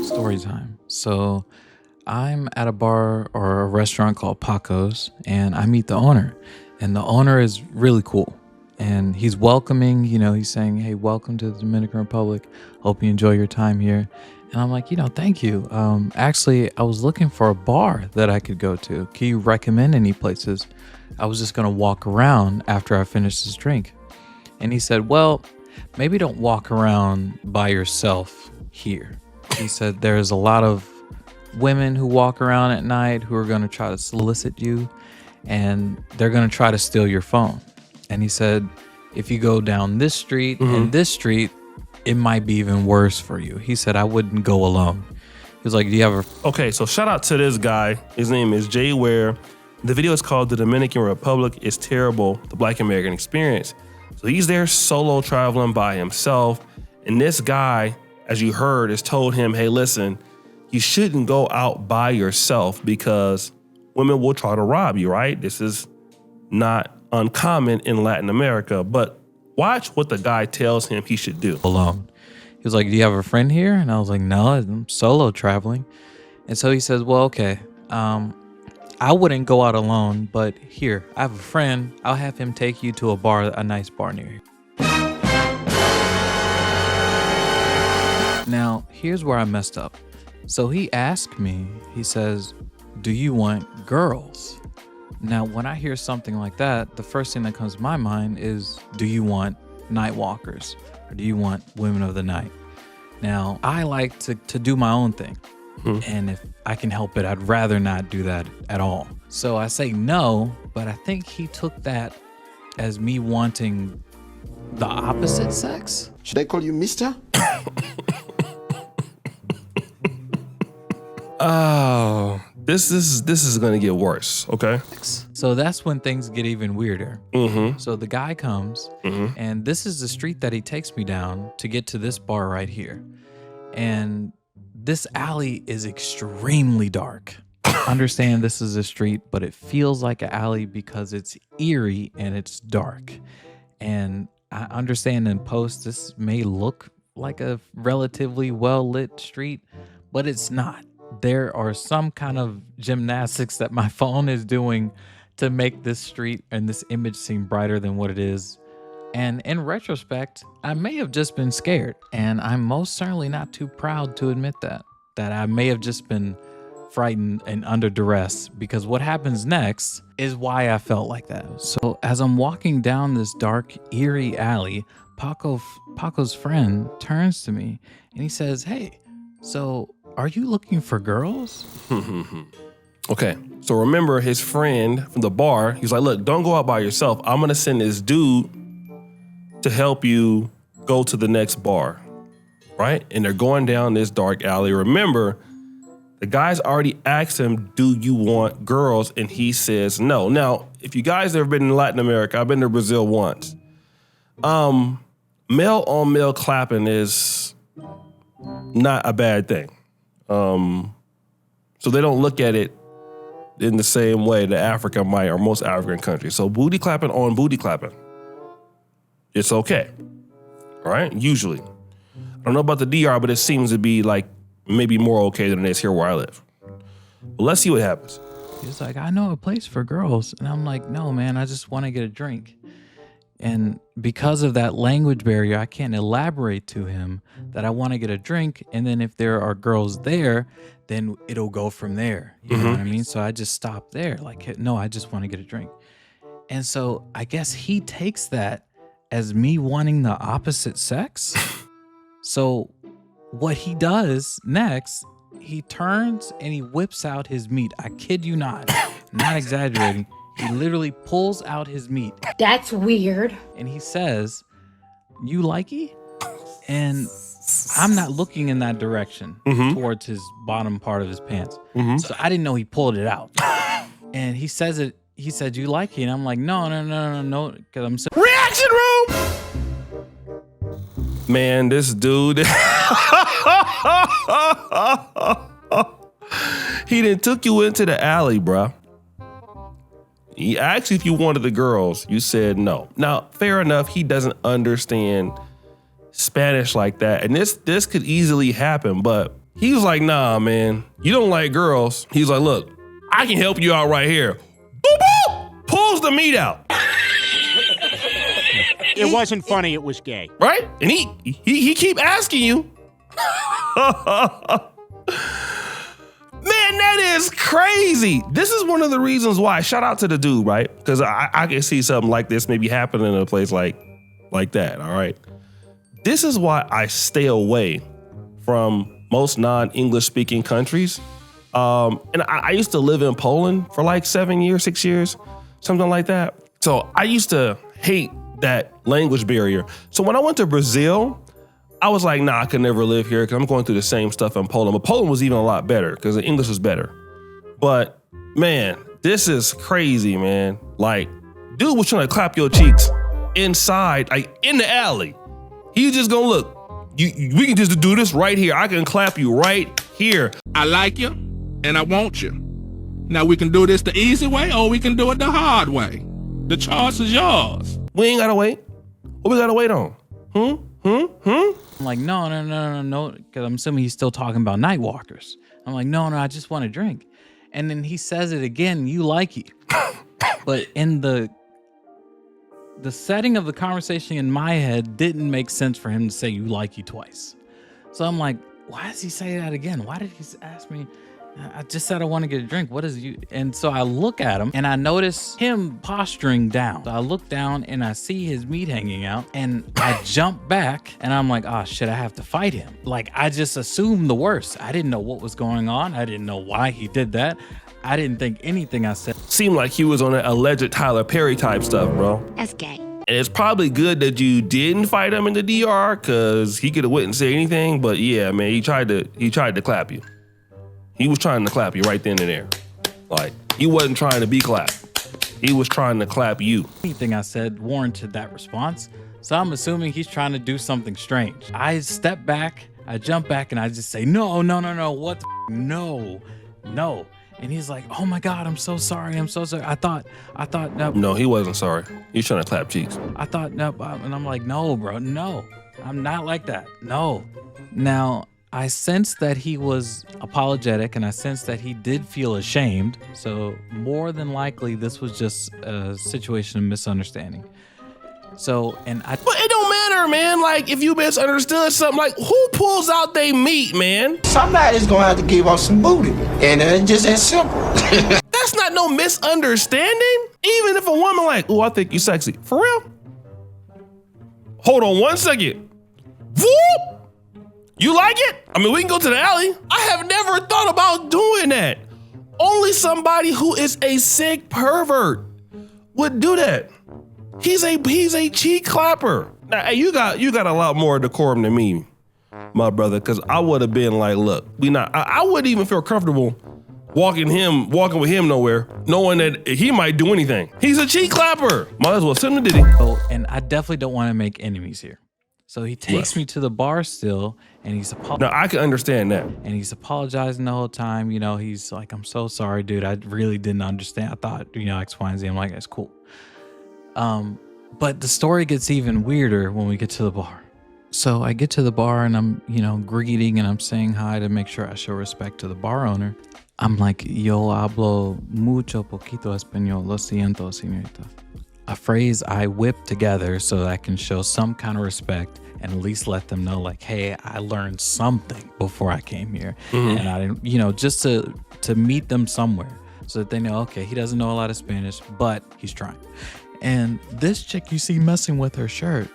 Story time. So I'm at a bar or a restaurant called Paco's, and I meet the owner. And the owner is really cool. And he's welcoming, he's saying, "Hey, welcome to the Dominican Republic. Hope you enjoy your time here." And I'm like, thank you. Actually, I was looking for a bar that I could go to. Can you recommend any places? I was just going to walk around after I finished this drink. And he said, "Well, maybe don't walk around by yourself here." He said, "There's a lot of women who walk around at night who are going to try to solicit you, and they're going to try to steal your phone." And he said, "If you go down this street and this street, it might be even worse for you." He said, "I wouldn't go alone." He was like, "Do you have a..." Okay, so shout out to this guy. His name is Jay Ware. The video is called "The Dominican Republic is Terrible, the Black American Experience." So he's there solo traveling by himself. And this guy, as you heard, has told him, "Hey, listen, you shouldn't go out by yourself because women will try to rob you," right? This is not uncommon in Latin America, but watch what the guy tells him he should do. Alone. He was like, "Do you have a friend here?" And I was like, "No, I'm solo traveling." And so he says, "Well, okay, I wouldn't go out alone, but here, I have a friend. I'll have him take you to a nice bar near you." Now, here's where I messed up. So he asked me, he says, "Do you want girls?" Now, when I hear something like that, the first thing that comes to my mind is, do you want night walkers or do you want women of the night? Now, I like to do my own thing. And if I can help it, I'd rather not do that at all. So I say no, but I think he took that as me wanting the opposite sex. Should I call you mister? Oh, this is gonna get worse. Okay. So that's when things get even weirder. So the guy comes, and this is the street that he takes me down to get to this bar right here. And this alley is extremely dark. Understand this is a street, but it feels like an alley because it's eerie and it's dark. And I understand in post this may look like a relatively well-lit street, but it's not. There are some kind of gymnastics that my phone is doing to make this street and this image seem brighter than what it is. And in retrospect, I may have just been scared, and I'm most certainly not too proud to admit that I may have just been frightened and under duress, because what happens next is why I felt like that. So as I'm walking down this dark, eerie alley, Paco's friend turns to me and he says, "Hey, so are you looking for girls?" Okay, so remember his friend from the bar, he's like, "Look, don't go out by yourself. I'm gonna send this dude to help you go to the next bar," right? And they're going down this dark alley. Remember, the guy's already asked him, "Do you want girls?" And he says no. Now, if you guys ever been in Latin America, I've been to Brazil once. Male on male clapping is not a bad thing. So they don't look at it in the same way that Africa might, or most African countries. So booty clapping on booty clapping, it's okay. All right, usually. I don't know about the DR, but it seems to be like maybe more okay than it is here where I live. But let's see what happens. He's like, "I know a place for girls." And I'm like, "No, man, I just want to get a drink." And because of that language barrier, I can't elaborate to him that I want to get a drink. And then if there are girls there, then it'll go from there. You know what I mean? So I just stop there. Like, no, I just want to get a drink. And so I guess he takes that as me wanting the opposite sex. So what he does next, he turns and he whips out his meat. I kid you not, not exaggerating. He literally pulls out his meat. That's weird. And he says, "You likey?" And I'm not looking in that direction towards his bottom part of his pants. So I didn't know he pulled it out. And he says it. He said, "You likey?" And I'm like, no. Because I'm so Reaction room! Man, this dude, he done took you into the alley, bruh. He asked you if you wanted the girls. You said no. Now, fair enough, he doesn't understand Spanish like that. And this could easily happen, but He was like, nah, man, you don't like girls. He's like, look, I can help you out right here. Boop, boop, pulls the meat out. It wasn't funny, it was gay. Right? And he keep asking you. Man, that is crazy. This is one of the reasons why. Shout out to the dude, right? Because I can see something like this maybe happening in a place like that, all right? This is why I stay away from most non-English speaking countries. And I used to live in Poland for like 7 years, 6 years, something like that. So I used to hate that language barrier. So when I went to Brazil, I was like, nah, I could never live here because I'm going through the same stuff in Poland. But Poland was even a lot better because the English was better. But man, this is crazy, man. Like, dude was trying to clap your cheeks inside, like in the alley. He just gonna look, we can just do this right here. I can clap you right here. I like you and I want you. Now we can do this the easy way or we can do it the hard way. The choice is yours. We ain't gotta wait. What we gotta wait on? I'm like, no, because I'm assuming he's still talking about night walkers. I'm like, no, I just want a drink. And then he says it again, you likey. But in the setting of the conversation in my head didn't make sense for him to say you likey twice. So I'm like, why does he say that again? Why did he ask me? I just said I want to get a drink. What is you? And so I look at him and I notice him posturing down. So I look down and I see his meat hanging out and I jump back and I'm like, oh shit, I have to fight him. Like I just assumed the worst. I didn't know what was going on. I didn't know why he did that. I didn't think anything I said seemed like he was on that alleged Tyler Perry type stuff, bro. That's gay. And it's probably good that you didn't fight him in the DR because he could have went and said anything. But yeah, man, he tried to clap you. He was trying to clap you right then and there. Like, he wasn't trying to be clapped. He was trying to clap you. Anything I said warranted that response. So I'm assuming he's trying to do something strange. I step back, I jump back, and I just say, no, what the no. And he's like, oh my God, I'm so sorry. I thought, no. No, he wasn't sorry. He's trying to clap cheeks. I thought, no, and I'm like, no, bro, no. I'm not like that, no. Now, I sensed that he was apologetic and I sensed that he did feel ashamed. So more than likely, this was just a situation of misunderstanding. So, But it don't matter, man. Like, if you misunderstood something, like, who pulls out they meat, man? Somebody's gonna have to give up some booty. And it's just that simple. That's not no misunderstanding. Even if a woman like, oh, I think you sexy. For real? Hold on 1 second. Whoop! You like it? I mean, we can go to the alley. I have never thought about doing that. Only somebody who is a sick pervert would do that. He's a cheek clapper. Now, hey, you got a lot more decorum than me, my brother, because I would have been like, look, I wouldn't even feel comfortable walking with him nowhere, knowing that he might do anything. He's a cheek clapper. Might as well send him to Diddy. Oh, and I definitely don't want to make enemies here. So he takes me to the bar still, and he's Now, I can understand that. And he's apologizing the whole time. You know, he's like, I'm so sorry, dude. I really didn't understand. I thought, X, Y, and Z. I'm like, it's cool. But the story gets even weirder when we get to the bar. So I get to the bar and I'm, greeting and I'm saying hi to make sure I show respect to the bar owner. I'm like, yo hablo mucho poquito español. Lo siento, señorita. A phrase I whip together so that I can show some kind of respect and at least let them know, like, hey, I learned something before I came here. Mm-hmm. And I didn't, just to meet them somewhere so that they know, okay, he doesn't know a lot of Spanish, but he's trying. And this chick you see messing with her shirt,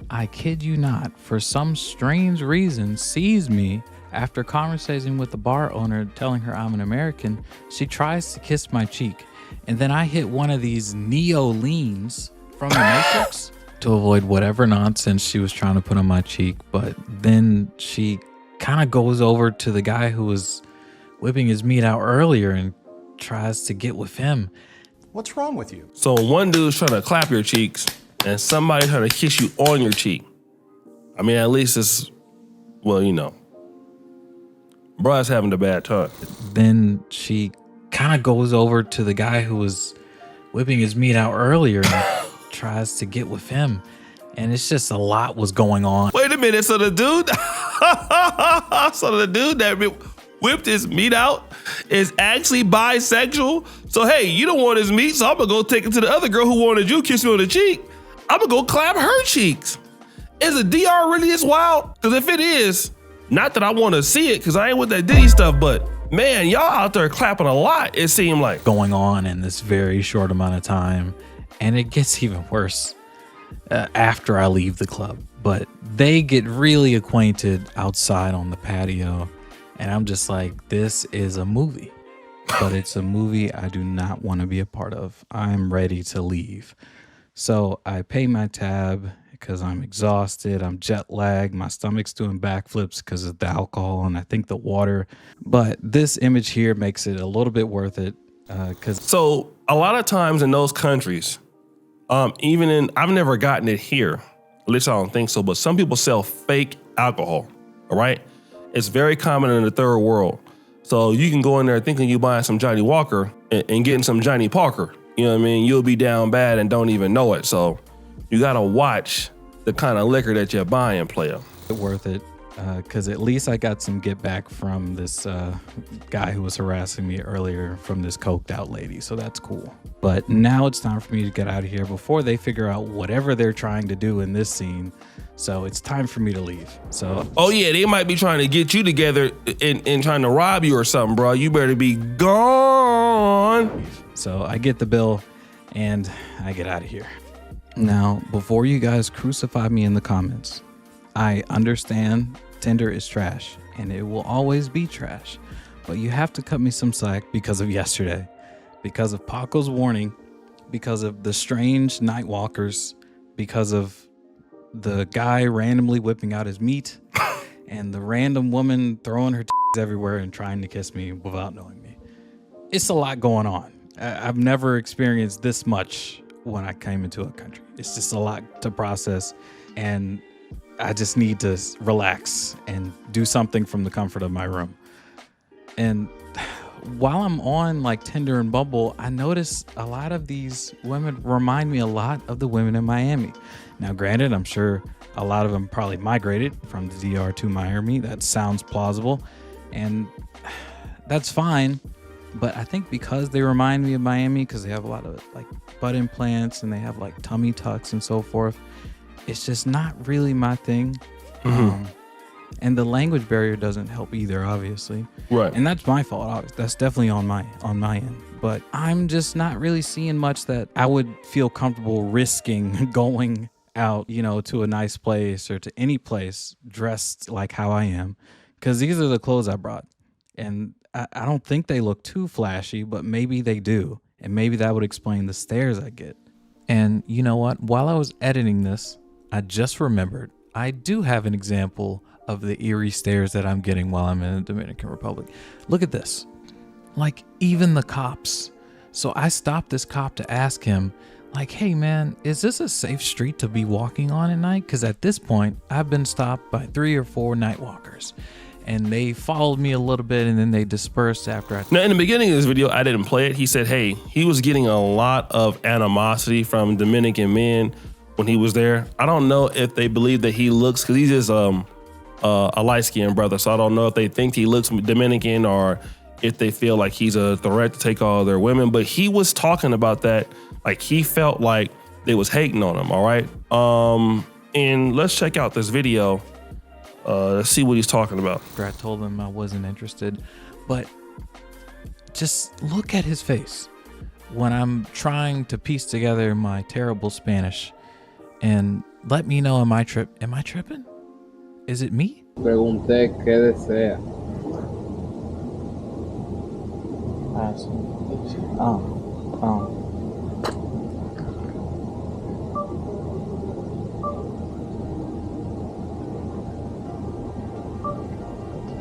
I kid you not, for some strange reason, sees me after conversating with the bar owner, telling her I'm an American. She tries to kiss my cheek. And then I hit one of these neo-leans from the Matrix to avoid whatever nonsense she was trying to put on my cheek. But then she kind of goes over to the guy who was whipping his meat out earlier and tries to get with him. What's wrong with you? So one dude's trying to clap your cheeks and somebody trying to kiss you on your cheek. I mean, at least it's, bruh's having a bad time. Then she kind of goes over to the guy who was whipping his meat out earlier and tries to get with him. And it's just a lot was going on. Wait a minute. So the dude So the dude that whipped his meat out is actually bisexual. So hey, you don't want his meat, so I'm gonna go take it to the other girl who wanted you, kiss me on the cheek. I'm gonna go clap her cheeks. Is the DR really this wild? Because if it is, not that I want to see it, because I ain't with that Diddy stuff, but man, y'all out there clapping a lot, it seemed like. Going on in this very short amount of time, and it gets even worse after I leave the club. But they get really acquainted outside on the patio, and I'm just like, this is a movie, but it's a movie I do not want to be a part of. I'm ready to leave. So I pay my tab because I'm exhausted, I'm jet lagged, my stomach's doing backflips because of the alcohol and I think the water. But this image here makes it a little bit worth it. So a lot of times in those countries, I've never gotten it here, at least I don't think so, but some people sell fake alcohol, all right? It's very common in the third world. So you can go in there thinking you're buying some Johnny Walker and getting some Johnny Parker. You know what I mean? You'll be down bad and don't even know it. So you gotta watch the kind of liquor that you're buying, player. Worth it, because at least I got some get back from this guy who was harassing me earlier from this coked out lady, so that's cool. But now it's time for me to get out of here before they figure out whatever they're trying to do in this scene. So it's time for me to leave. So oh yeah, they might be trying to get you together and trying to rob you or something, bro. You better be gone. So I get the bill and I get out of here. Now, before you guys crucify me in the comments, I understand Tinder is trash and it will always be trash, but you have to cut me some slack because of yesterday, because of Paco's warning, because of the strange night walkers, because of the guy randomly whipping out his meat and the random woman throwing her everywhere and trying to kiss me without knowing me. It's a lot going on. I've never experienced this much when I came into a country. It's just a lot to process, and I just need to relax and do something from the comfort of my room. And while I'm on like Tinder and Bumble, I notice a lot of these women remind me a lot of the women in Miami. Now, granted, I'm sure a lot of them probably migrated from the DR to Miami. That sounds plausible, and that's fine. But I think because they remind me of Miami, because they have a lot of like butt implants and they have like tummy tucks and so forth, it's just not really my thing. Mm-hmm. And the language barrier doesn't help either, obviously. Right. And that's my fault. That's definitely on my end. But I'm just not really seeing much that I would feel comfortable risking going out, to a nice place or to any place dressed like how I am, because these are the clothes I brought. And I don't think they look too flashy, but maybe they do. And maybe that would explain the stares I get. And you know what? While I was editing this, I just remembered I do have an example of the eerie stares that I'm getting while I'm in the Dominican Republic. Look at this. Like, even the cops. So I stopped this cop to ask him, like, hey man, is this a safe street to be walking on at night? Because at this point, I've been stopped by 3 or 4 night walkers. And they followed me a little bit and then they dispersed after Now, in the beginning of this video, I didn't play it. He said, hey, he was getting a lot of animosity from Dominican men when he was there. I don't know if they believe that he looks, because he's just a light-skinned brother. So I don't know if they think he looks Dominican or if they feel like he's a threat to take all their women. But he was talking about that. Like, he felt like they was hating on him, all right? And let's check out this video. Let's see what he's talking about. I told him I wasn't interested, but just look at his face when I'm trying to piece together my terrible Spanish and let me know, am I tripping? Is it me? Pregunté qué desea.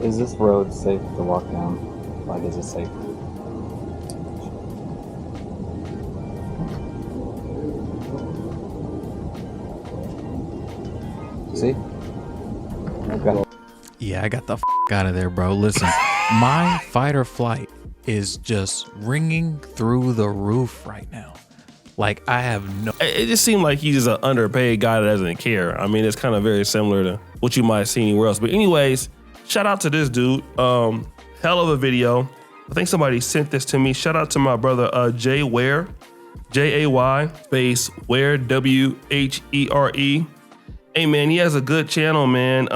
Is this road safe to walk down? Like, is it safe? See? Yeah, I got the out of there, bro. Listen, my fight or flight is just ringing through the roof right now. Like, I have no. It just seemed like he's an underpaid guy that doesn't care. I mean, it's kind of very similar to what you might have seen anywhere else. But anyways, shout out to this dude. Hell of a video. I think somebody sent this to me. Shout out to my brother Jay Ware, Jay space Ware WHERE. Hey man, he has a good channel, man.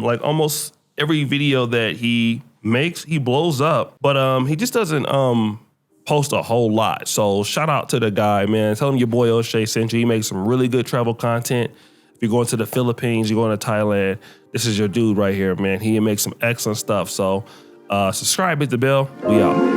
Like almost every video that he makes, he blows up. But he just doesn't post a whole lot. So shout out to the guy, man. Tell him your boy O'Shea sent you. He makes some really good travel content. If you're going to the Philippines, you're going to Thailand, this is your dude right here, man. He makes some excellent stuff. So subscribe, hit the bell. We out.